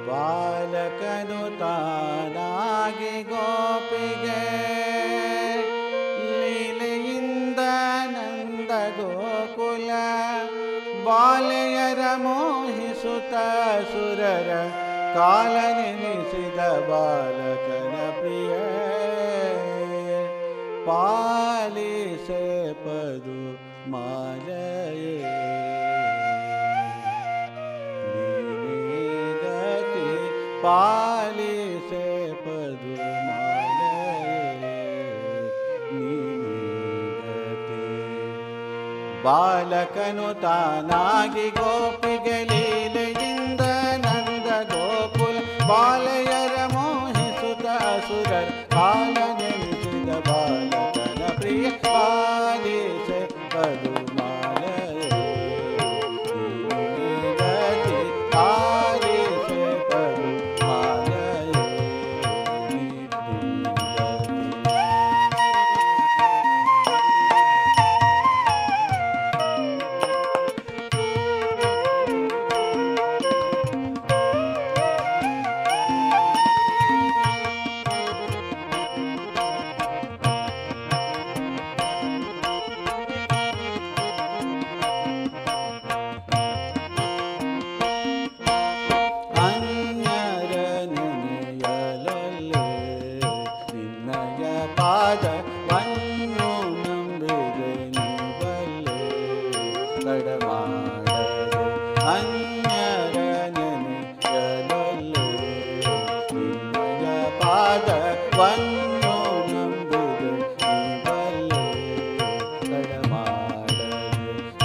ಬಾಲಕನು ತಾನಾಗಿ ಗೋಪಿಗೆ ಲೀಲೆಯಿಂದ ನಂದ ಗೋಕುಲ ಬಾಲೆಯರ ಮೋಹಿಸುತ್ತ ಸುರರ ಕಾಲ ನೆನೆಸಿದ ಬಾಲಕನ ಪ್ರಿಯ ಪಾಲಿಸೆ ಪದು ಮಾಲಯೇ ಪಾಲಿಸೆ ಪದು ಮಾಲಯೇ ನೀಗತೆ ಬಾಲಕನು ತಾನಾಗಿ ಗೋಪಿಗೆ ಲೀಲೆಯಿಂದ ನಂದ ಗೋಕುಲ ಬಾಲೆಯರ ಮೋಹಿಸುತ್ತ ಅಸುರರ ಕಾಲ ನೆನೆಸಿದ ಬಾಲಕನ ಪ್ರಿಯ ಪಾಲಿಸೆ ಪದು ಮಾಲಯೇ ನೀಗತೆ ಪಾಲಿಸೆ ಪದು ಮಾಲಯೇ ಪಾದವನ್ನು ನಂಬಿದೆ ನೀವಲ್ಲೇ ತಡಮಾಡದೆ ಅನ್ಯರ ನೆನೆಯಲೊಲ್ಲೆ ನಿನ್ನಯ ಪಾದವನ್ನು ನಂಬಿದೆ ನೀವಲ್ಲೇ ತಡಮಾಡದೆ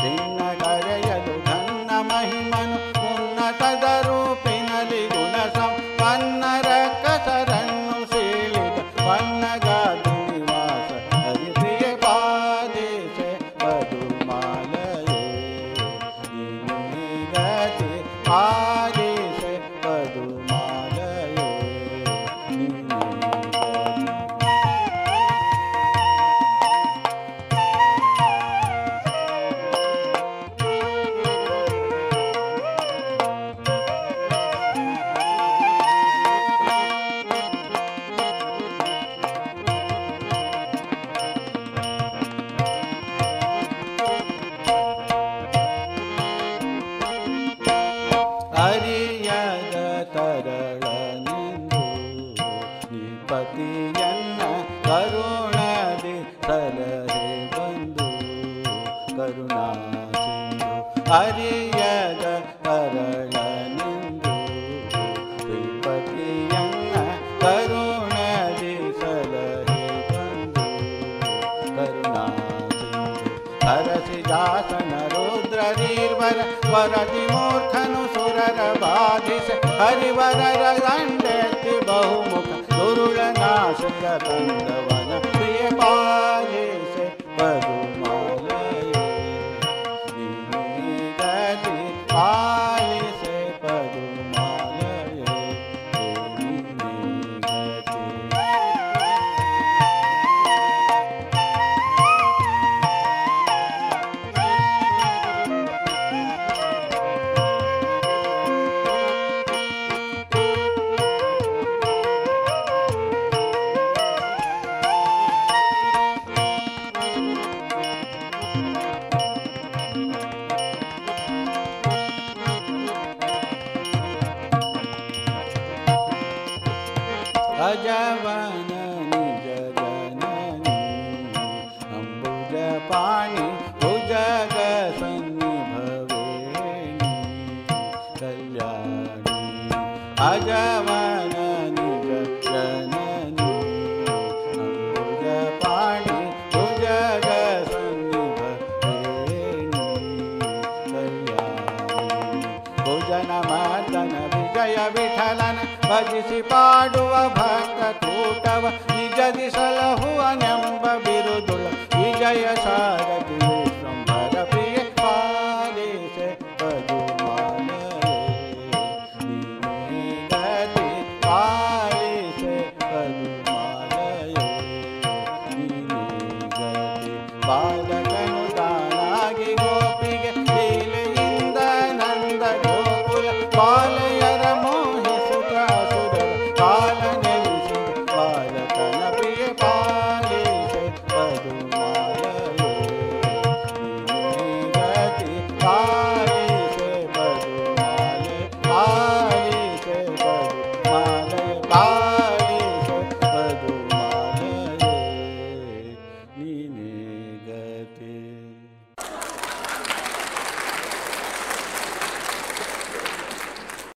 ಚಿನ್ನ ಕರೆಯಲು ನನ್ನ ಮಹಿಮನು ಉನ್ನತದ ರೂಪಿನಲ್ಲಿ ಗುಣ ಸಂಪನ್ನರ ಕಸರನ್ನು ಸೀಳಿದ ಪನ್ನಗಾದ ಪಾಲಿಸೆ ಪದು ಮಾಲಯೇ ಅರಿಯದ ತರಳನೆಂದು ನಿಪತಿಯನ್ನ ಕರುಣದಿ ಸಲಹೆ ಬಂದು ಕರುಣಾ ಸಿಂಧು ಅರಿಯದ ತರಳನೆಂದು ನಿಪತಿಯನ್ನ ಕರುಣದಿ ಸಲಹೆ ಬಂದು ಕರುಣಾ ಸಿಂಧು ಹರಸಿ ದಾಸನ ರುದ್ರದೀರ್ವರ ವರದಿ ಮೂರ್ಖನು ಸುರರ ಬಾಧಿಸ ಹರಿವರರ ದಂಡೆತ್ತಿ ಬಹುಮುಖ ದುರುಳ ನಾಶದ ತಂಡವನ ಪ್ರಿಯ ಪಾಲಿಸೆ ಪದು ಮಾಲಯೇ ನೀಗತಿ ಪಾಲಿಸೆ ಪದು ಮಾಲಯೇ ನೀಗತಿ ಅಜವನ ನಿಜ ಜನನಿ ಅಂಬುಜ ಪಾಣಿ ಭುಜಗ ಸನ್ನಿಭವೇಣಿ ಕಲ್ಯಾಣಿ ಅಜವನ ನಿಜ ಜನನಿ ಅಂಬುಜ ಪಾಣಿ ಭುಜಗ ಸನ್ನಿಭವೇಣಿ ಕಲ್ಯಾಣಿ ಭುಜನ ಮರ್ದನ ವಿಜಯ ವಿಠಲನ ಭಜಿಸಿ ಪಾಡುವ ಭಕ್ತ ಕೂಟವ ನಿಜದಿ ಸಲಹುವನೆಂಬ ಬಿರುದುಳ ವಿಜಯ ಸಾರಥಿ ಸಂಭರ ಪ್ರಿಯ ಪಾಲಿಸೆ ಪದು ಮಾಲಯೇ ನೀಗತಿ ಪಾಲಿಸೆ ಪದು ಮಾಲಯೇ ನೀಗತಿ ಬಾಲಕ